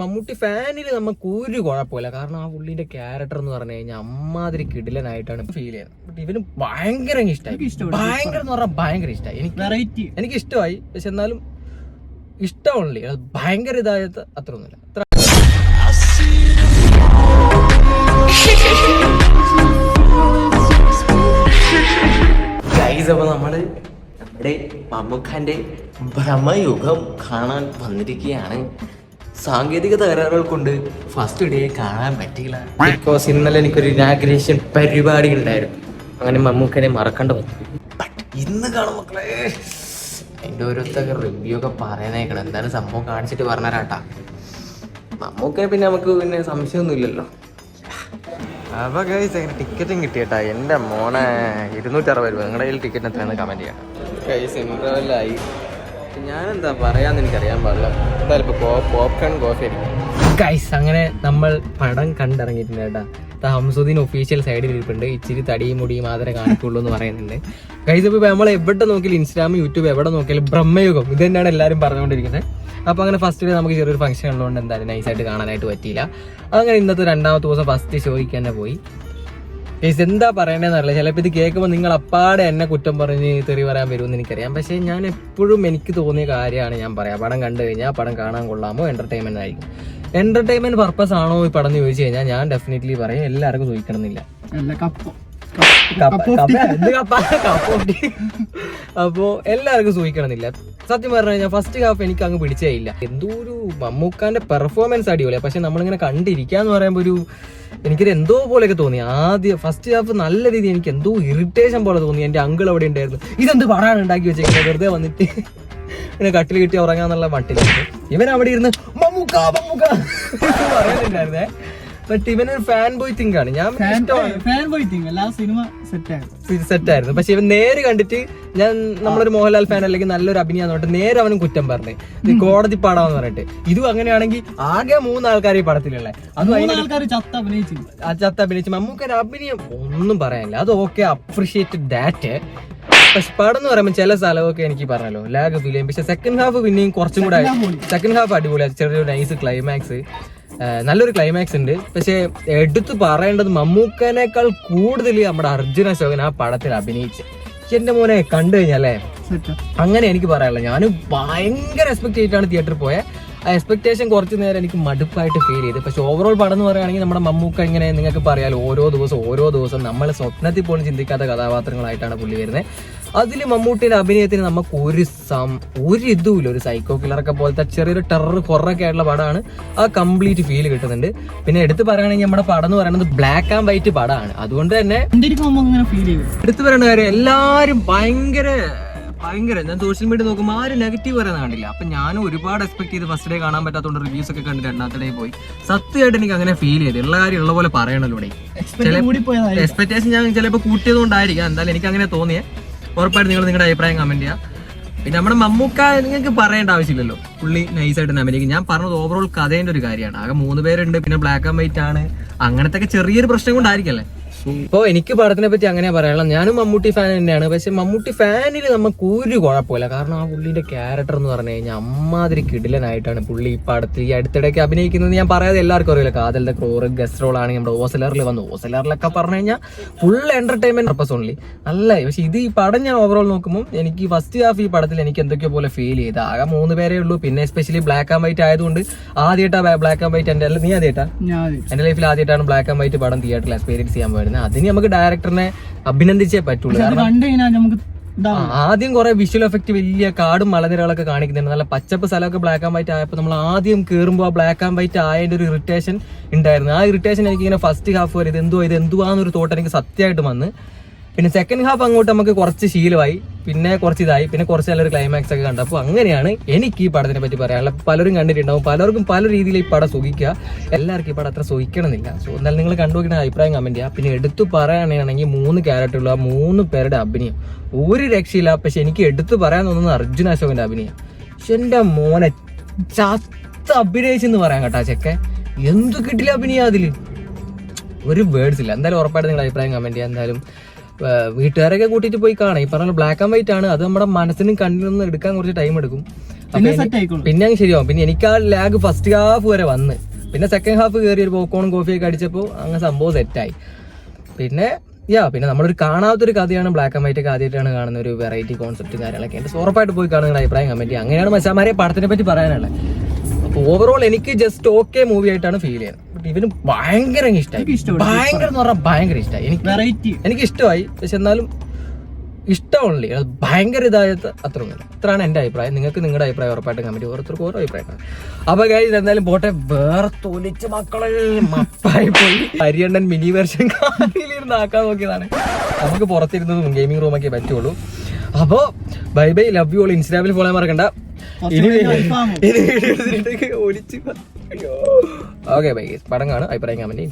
മമ്മൂട്ടി ഫാനിൽ നമുക്ക് ഒരു കുഴപ്പമില്ല. കാരണം ആ പുള്ളിന്റെ ക്യാരക്ടർ എന്ന് പറഞ്ഞു കഴിഞ്ഞാൽ അമ്മാതിരി കിടിലനായിട്ടാണ് ഫീൽ ചെയ്യുന്നത്. ബട്ട് ഇവന് ഭയങ്കര ഇഷ്ടമായി, ഭയങ്കര എന്ന് പറഞ്ഞാൽ ഭയങ്കര ഇഷ്ടമായി. എനിക്ക് ഇഷ്ടമായി, പക്ഷെ എന്നാലും ഇഷ്ടമുള്ളി അത് ഭയങ്കര ഇതായത് അത്ര ഒന്നുമില്ല. അപ്പൊ നമ്മള് നമ്മുടെ മമ്മൂക്കാന്റെ ഭ്രമയുഗം കാണാൻ വന്നിരിക്കുകയാണ്. സാങ്കേതിക തകരാറുകൾ കൊണ്ട് ഫസ്റ്റ് ഡേ കാണാൻ പറ്റിയില്ല. ബിക്കോസ് ഇന്നലെ എനിക്കൊരു ഇനാഗ്രേഷൻ പരിപാടി ഉണ്ടായിരുന്നു. അങ്ങനെ മമ്മൂക്കനെ മറക്കേണ്ട വന്നു. ബട്ട് ഇന്ന് കാണും മക്കളെ, അതിൻ്റെ ഓരോരുത്തർ റിവ്യൂ ഒക്കെ പറയാനായിക്കണം. എന്തായാലും സംഭവം കാണിച്ചിട്ട് പറഞ്ഞുതരാട്ടാ. മമ്മൂക്കനെ പിന്നെ നമുക്ക് പിന്നെ സംശയമൊന്നും ഇല്ലല്ലോ. അപ്പൊ ഗൈസ് അങ്ങനെ ടിക്കറ്റും കിട്ടിയട്ടാ. എൻ്റെ മോനെ 260 രൂപ. നിങ്ങളുടെ കയ്യിൽ ടിക്കറ്റ് എത്രയാണെന്ന് കമൻറ്റ് ചെയ്യാം ഗൈസ്. ഇന്റർവെല്ലായി. ഞാനെന്താ പറയാന്ന് എനിക്കറിയാൻ പാടില്ല. എന്തായാലും ഇപ്പോൾ പോപ്കോൺ കോഫി ആയിരിക്കും ഗൈസ്. അങ്ങനെ നമ്മൾ പടം കണ്ടിറങ്ങിയിട്ടുണ്ട് കേട്ടാ. ഹംസുദ്ദീൻ ഒഫീഷ്യൽ സൈഡിൽ ഇരിപ്പുണ്ട്. ഇച്ചിരി തടിയും മുടിയും മാത്രമേ കാണിക്കുള്ളൂ എന്ന് പറയുന്നുണ്ട് ഗൈസ്. ഇപ്പോൾ നമ്മൾ എവിടെ നോക്കിയാലും ഇൻസ്റ്റാഗ്രാം, യൂട്യൂബ് എവിടെ നോക്കിയാലും ബ്രഹ്മയുഗം ഇത് തന്നെയാണ് എല്ലാവരും പറഞ്ഞുകൊണ്ടിരിക്കുന്നത്. അപ്പോൾ അങ്ങനെ ഫസ്റ്റ് ഡേ നമുക്ക് ചെറിയൊരു ഫംഗ്ഷൻ ഉള്ളതുകൊണ്ട് എന്തായാലും നൈസായിട്ട് കാണാനായിട്ട് പറ്റിയില്ല. അങ്ങനെ ഇന്നത്തെ രണ്ടാമത്തെ ദിവസം ഫസ്റ്റ് ഷോയ്ക്ക് തന്നെ പോയി ഗൈസ്. എന്താ പറയണതെന്ന് അറിയില്ല. ചിലപ്പോൾ ഇത് കേൾക്കുമ്പോൾ നിങ്ങൾ അപ്പാടെ എന്നെ കുറ്റം പറഞ്ഞ് തെറി പറയാൻ വരുമെന്ന് എനിക്കറിയാം. പക്ഷേ ഞാൻ എപ്പോഴും എനിക്ക് തോന്നിയ കാര്യമാണ് ഞാൻ പറയാം. പടം കണ്ടു കഴിഞ്ഞാൽ പടം കാണാൻ കൊള്ളാമോ, എൻ്റർടൈൻമെൻ്റ് ആയിരിക്കും. എൻ്റർടൈൻമെൻറ്റ് പർപ്പസ് ആണോ ഈ പടം എന്ന് ചോദിച്ചു കഴിഞ്ഞാൽ ഞാൻ ഡെഫിനറ്റ്ലി പറയും എല്ലാവർക്കും ചോദിക്കണമെന്നില്ല. അപ്പോ എല്ലാവർക്കും സൂഹിക്കണമെന്നില്ല. സത്യം പറഞ്ഞു കഴിഞ്ഞാൽ ഫസ്റ്റ് ഹാഫ് എനിക്ക് അങ്ങ് പിടിച്ചേ ഇല്ല. എന്തോ ഒരു മമ്മൂക്കാന്റെ പെർഫോമൻസ് അടിപൊളിയാണ്. പക്ഷെ നമ്മളിങ്ങനെ കണ്ടിരിക്കാന്ന് പറയുമ്പോൾ ഒരു എനിക്കൊരു എന്തോ പോലെയൊക്കെ തോന്നി. ആദ്യം ഫസ്റ്റ് ഹാഫ് നല്ല രീതിയിൽ എനിക്ക് എന്തോ ഇറിറ്റേഷൻ പോലെ തോന്നി. എന്റെ അങ്കിൾ അവിടെ ഉണ്ടായിരുന്നു. ഇതെന്ത് പടാണ് ഉണ്ടാക്കി വെച്ചേക്കുന്നത്, വെറുതെ വന്നിട്ട് പിന്നെ കട്ടിൽ കിട്ടി ഉറങ്ങാന്നുള്ള മട്ടിലുണ്ട്. ഇവൻ അവിടെ ഇരുന്ന് മമ്മൂക്ക മമ്മൂക്ക പറയുന്നുണ്ടായിരുന്നേ. ബട്ട് ഇവനൊരു ഫാൻ ബോയ് തിങ്ക് ആണ്. ഞാൻ സെറ്റായിരുന്നു. പക്ഷെ ഇവൻ നേരെ കണ്ടിട്ട് ഞാൻ നമ്മളൊരു മോഹൻലാൽ ഫാൻ അല്ലെങ്കിൽ നല്ലൊരു അഭിനയാന്ന് പറഞ്ഞിട്ട് നേരെ അവനും കുറ്റം പറഞ്ഞു. ഇത് കോടതി പാടാന്ന് പറഞ്ഞിട്ട്. ഇതും അങ്ങനെയാണെങ്കിൽ ആകെ 3 ആൾക്കാർ ഈ പടത്തിലുള്ളേ. ചത്ത അഭിനയിച്ചു. മമ്മൂക്കൊരു അഭിനയം ഒന്നും പറയാനില്ല. അത് ഓക്കെ, അപ്രിഷിയേറ്റ് ദാറ്റ്. പക്ഷെ പടം എന്ന് പറയുമ്പോൾ ചില സ്ഥലമൊക്കെ എനിക്ക് പറഞ്ഞല്ലോ ലാഗ് ഫീൽ ചെയ്യും. പക്ഷെ സെക്കൻഡ് ഹാഫ് പിന്നെയും കുറച്ചും കൂടെ സെക്കൻഡ് ഹാഫ് അടിപൊളിയാണ്. ചെറിയൊരു നൈസ് ക്ലൈമാക്സ്, നല്ലൊരു ക്ലൈമാക്സ് ഉണ്ട്. പക്ഷെ എടുത്തു പറയേണ്ടത് മമ്മൂക്കനേക്കാൾ കൂടുതൽ നമ്മുടെ അർജുന അശോകൻ ആ പടത്തിൽ അഭിനയിച്ച് എന്റെ മോനെ കണ്ടു കഴിഞ്ഞാലേ അങ്ങനെ എനിക്ക് പറയാനുള്ളത്. ഞാൻ ഭയങ്കര എക്സ്പെക്ട് ചെയ്തിട്ടാണ് തിയേറ്ററിൽ പോയത്. ആ എക്സ്പെക്ടേഷൻ കുറച്ച് നേരം എനിക്ക് മടുപ്പായിട്ട് ഫീൽ ചെയ്ത്. പക്ഷെ ഓവറോൾ പടം എന്ന് പറയുകയാണെങ്കിൽ നമ്മുടെ മമ്മൂക്ക ഇങ്ങനെ നിങ്ങൾക്ക് പറയാലോ ഓരോ ദിവസം നമ്മൾ സ്വപ്നത്തിൽ പോലും ചിന്തിക്കാത്ത കഥാപാത്രങ്ങളായിട്ടാണ് പുള്ളി വരുന്നത്. അതിൽ മമ്മൂട്ടിയുടെ അഭിനയത്തിന് നമുക്ക് ഒരു ഇതുമില്ല. ഒരു സൈക്കോ കില്ലറൊക്കെ പോലത്തെ ചെറിയൊരു ടെറർ ഹൊറൊക്കെ ആയിട്ടുള്ള പടമാണ്. ആ കംപ്ലീറ്റ് ഫീൽ കിട്ടുന്നുണ്ട്. പിന്നെ എടുത്ത് പറയുകയാണെങ്കിൽ നമ്മുടെ പടം എന്ന് പറയുന്നത് ബ്ലാക്ക് ആൻഡ് വൈറ്റ് പടമാണ്. അതുകൊണ്ട് തന്നെ എടുത്തു പറയേണ്ട കാര്യം എല്ലാവരും ഭയങ്കര ഞാൻ സോഷ്യൽ മീഡിയ നോക്കുമ്പോൾ ആരും നെഗറ്റീവ് പറയുന്നത് കണ്ടില്ല. അപ്പൊ ഞാനും ഒരുപാട് എക്സ്പെക്ട് ചെയ്ത് ഫസ്റ്റ് ഡേ കാണാൻ പറ്റാത്തതുകൊണ്ട് റിവ്യൂസ് ഒക്കെ കണ്ട് രണ്ടാമത്തെ ഡേ പോയി. സത്യമായിട്ട് എനിക്ക് അങ്ങനെ ഫീൽ ചെയ്ത് ഉള്ള കാര്യം ഉള്ള പോലെ പറയണല്ലോ. എക്സ്പെക്ടേഷൻ ഞാൻ ചിലപ്പോൾ കൂട്ടിയതുകൊണ്ടായിരിക്കാം. എന്തായാലും എനിക്ക് അങ്ങനെ തോന്നിയേ. ഉറപ്പായിട്ട് നിങ്ങൾ നിങ്ങളുടെ അഭിപ്രായം കമന്റ് ചെയ്യാം. പിന്നെ നമ്മുടെ മമ്മൂക്ക നിങ്ങൾക്ക് പറയേണ്ട ആവശ്യമില്ലല്ലോ, പുള്ളി നൈസായിട്ട് തന്നെ അഭിനയിക്കും. ഞാൻ പറഞ്ഞത് ഓവറോൾ കഥേന്റെ ഒരു കാര്യമാണ്. ആകെ 3 പേരുണ്ട്, പിന്നെ ബ്ലാക്ക് ആൻഡ് വൈറ്റ് ആണ്. അങ്ങനത്തെ ചെറിയൊരു പ്രശ്നം കൊണ്ടായിരിക്കല്ലേ. ഇപ്പോൾ എനിക്ക് പടത്തിനെ പറ്റി അങ്ങനെ പറയാനുള്ള. ഞാനും മമ്മൂട്ടി ഫാൻ തന്നെയാണ്. പക്ഷെ മമ്മൂട്ടി ഫാനിൽ നമുക്ക് ഒരു കുഴപ്പമില്ല. കാരണം ആ പുള്ളിന്റെ ക്യാരക്ടർ എന്ന് പറഞ്ഞു കഴിഞ്ഞാൽ അമ്മാതിരി കിടിലനായിട്ടാണ് പുള്ളി ഈ പടത്തിൽ ഈ അടുത്തിടയ്ക്ക് അഭിനയിക്കുന്നത്. ഞാൻ പറയാതെ എല്ലാവർക്കും അറിയില്ല. കാതലിന്റെ ക്രോറ് ഗസ്റ്റ് റോൾ ആണെങ്കിൽ നമ്മുടെ ഓസലറിൽ വന്നു. ഓസലറിലൊക്കെ പറഞ്ഞു കഴിഞ്ഞാൽ ഫുൾ എന്റർടൈൻമെന്റ് പർപ്പസ് ഓൺലി നല്ല. പക്ഷെ ഇത് ഈ പടം ഞാൻ ഓവറോൾ നോക്കുമ്പോൾ എനിക്ക് ഫസ്റ്റ് ഹാഫ് ഈ പടത്തിൽ എനിക്ക് എന്തൊക്കെയോ പോലെ ഫീൽ ചെയ്ത്. ആകെ 3 പേരേ ഉള്ളൂ. പിന്നെ എസ്പെഷ്യലി ബ്ലാക്ക് ആൻഡ് വൈറ്റ് ആയതുകൊണ്ട് ആദ്യമായിട്ടാ ബ്ലാക്ക് ആൻഡ് വൈറ്റ് നീ ആദ്യമായിട്ടാ എന്റെ ലൈഫിൽ ആദ്യമായിട്ടാണ് ബ്ലാക്ക് ആൻഡ് വൈറ്റ് പടം തിയേറ്ററിൽ എക്സ്പീരിയൻസ് ചെയ്യാൻ പോയത്. അതിന് നമുക്ക് ഡയറക്ടറിനെ അഭിനന്ദിച്ചേ പറ്റുള്ളൂ. ആദ്യം കുറെ വിഷ്വൽ എഫക്ട്, വലിയ കാടും മലനിരകളൊക്കെ കാണിക്കുന്നുണ്ട്. നല്ല പച്ചപ്പ് സ്ഥലമൊക്കെ ബ്ലാക്ക് ആൻഡ് വൈറ്റ് ആയപ്പോൾ നമ്മൾ ആദ്യം കയറുമ്പോൾ ആ ബ്ലാക്ക് ആൻഡ് വൈറ്റ് ആയതിന്റെ ഒരു ഇറിറ്റേഷൻ ഉണ്ടായിരുന്നു. ആ ഇറിറ്റേഷൻ എനിക്ക് ഇങ്ങനെ ഫസ്റ്റ് ഹാഫ് വരെ ഇത് എന്തുവാന്നൊരു തോട്ട് എനിക്ക് സത്യമായിട്ട് വന്ന്. പിന്നെ സെക്കൻഡ് ഹാഫ് അങ്ങോട്ട് നമുക്ക് കുറച്ച് ശീലമായി, പിന്നെ കുറച്ച് ഇതായി, പിന്നെ കുറച്ച് നല്ലൊരു ക്ലൈമാക്സ് ഒക്കെ കണ്ടു. അപ്പോൾ അങ്ങനെയാണ് എനിക്ക് ഈ പടത്തിനെ പറ്റി പറയാനുള്ള. പലരും കണ്ടിട്ടുണ്ടാവും, പലർക്കും പല രീതിയിൽ ഈ പടം സുഖിക്കുക. എല്ലാവർക്കും ഈ പടം അത്ര സുഖിക്കണമെന്നില്ല. സോ എന്തായാലും നിങ്ങൾ കണ്ടുനോക്കിയ അഭിപ്രായം കമന്റ് ചെയ്യുക. പിന്നെ എടുത്തു പറയുകയാണെങ്കിൽ 3 ക്യാരക്ടറുള്ള 3 പേരുടെ അഭിനയം ഒരു രക്ഷയില്ല. പക്ഷെ എനിക്ക് എടുത്തു പറയാൻ തോന്നുന്നത് അർജുന അശോകന്റെ അഭിനയം. പക്ഷെ എന്റെ മോനെ ചത്ത അഭിനയിച്ചെന്ന് പറയാൻ കേട്ടാ. ചെക്കെ എന്ത് കിട്ടില്ല അഭിനയം, അതില് ഒരു വേർഡ്സ് ഇല്ല. എന്തായാലും ഉറപ്പായിട്ട് നിങ്ങളുടെ അഭിപ്രായം കമന്റ് ചെയ്യുക. എന്തായാലും വീട്ടുകാരൊക്കെ കൂട്ടിയിട്ട് പോയി കാണാം. ഈ പറഞ്ഞ ബ്ലാക്ക് ആൻഡ് വൈറ്റ് ആണ്. അത് നമ്മുടെ മനസ്സിനും കണ്ണിനൊന്നും എടുക്കാൻ കുറച്ച് ടൈം എടുക്കും. പിന്നെ അങ്ങ് ശരിയാവും. പിന്നെ എനിക്ക് ആ ലാഗ് ഫസ്റ്റ് ഹാഫ് വരെ വന്ന്, പിന്നെ സെക്കൻഡ് ഹാഫ് കയറി ഒരു പോപ്കോണും കോഫിയൊക്കെ അടിച്ചപ്പോൾ അങ്ങ് സംഭവം സെറ്റായി. പിന്നെ പിന്നെ നമ്മളൊരു കാണാത്തൊരു കഥയാണ് ബ്ലാക്ക് ആൻഡ് വൈറ്റ് ഒക്കെ ആദ്യമായിട്ടാണ് കാണുന്ന ഒരു വെറൈറ്റി കോൺസെപ്റ്റും കാര്യങ്ങളൊക്കെ ഉണ്ട്. ഉറപ്പായിട്ട് പോയി കാണുന്ന അഭിപ്രായം കമന്റ് ചെയ്യുക. അങ്ങനെയാണ് മച്ചാമാരെ പടത്തിനെ പറ്റി പറയാനുള്ളത്. അപ്പോൾ ഓവറോൾ എനിക്ക് ജസ്റ്റ് ഓക്കെ മൂവി ആയിട്ടാണ് ഫീൽ ചെയ്യുന്നത്. ബട്ട് ഇവന് ഭയങ്കര ഇഷ്ടമായി, ഭയങ്കര എന്ന് പറഞ്ഞാൽ ഭയങ്കര ഇഷ്ടമായി. എനിക്ക് ഇഷ്ടമായി, പക്ഷെ എന്നാലും ഇഷ്ടമുള്ളി അത് ഭയങ്കര ഇതായത് അത്രയൊന്നുമില്ല. ഇത്രയാണ് എൻ്റെ അഭിപ്രായം. നിങ്ങൾക്ക് നിങ്ങളുടെ അഭിപ്രായം ഉറപ്പായിട്ട് കമന്റ്, ഓരോരുത്തർക്കും ഓരോ അഭിപ്രായമാണ്. അപ്പൊ ഗൈസ് എന്തായാലും പോട്ടെ, വേറെ തൊലിച്ച് മക്കളെ മപ്പായി പോയി. ഹരിയണ്ണൻ മിനി വേർഷൻ കാറിലിരുന്ന് ആക്കാൻ നോക്കിയതാണ്. നമുക്ക് പുറത്തിരുന്നതും ഗെയിമിംഗ് റൂമൊക്കെ പറ്റുള്ളൂ. അപ്പോ bye bye, love you all. ഇൻസ്റ്റാഗ്രാമിൽ ഫോളോ മറക്കണ്ട. ഒലിച്ച് ഓക്കെ ബൈ. പടം കാണും, അഭിപ്രായം കമന്റ്.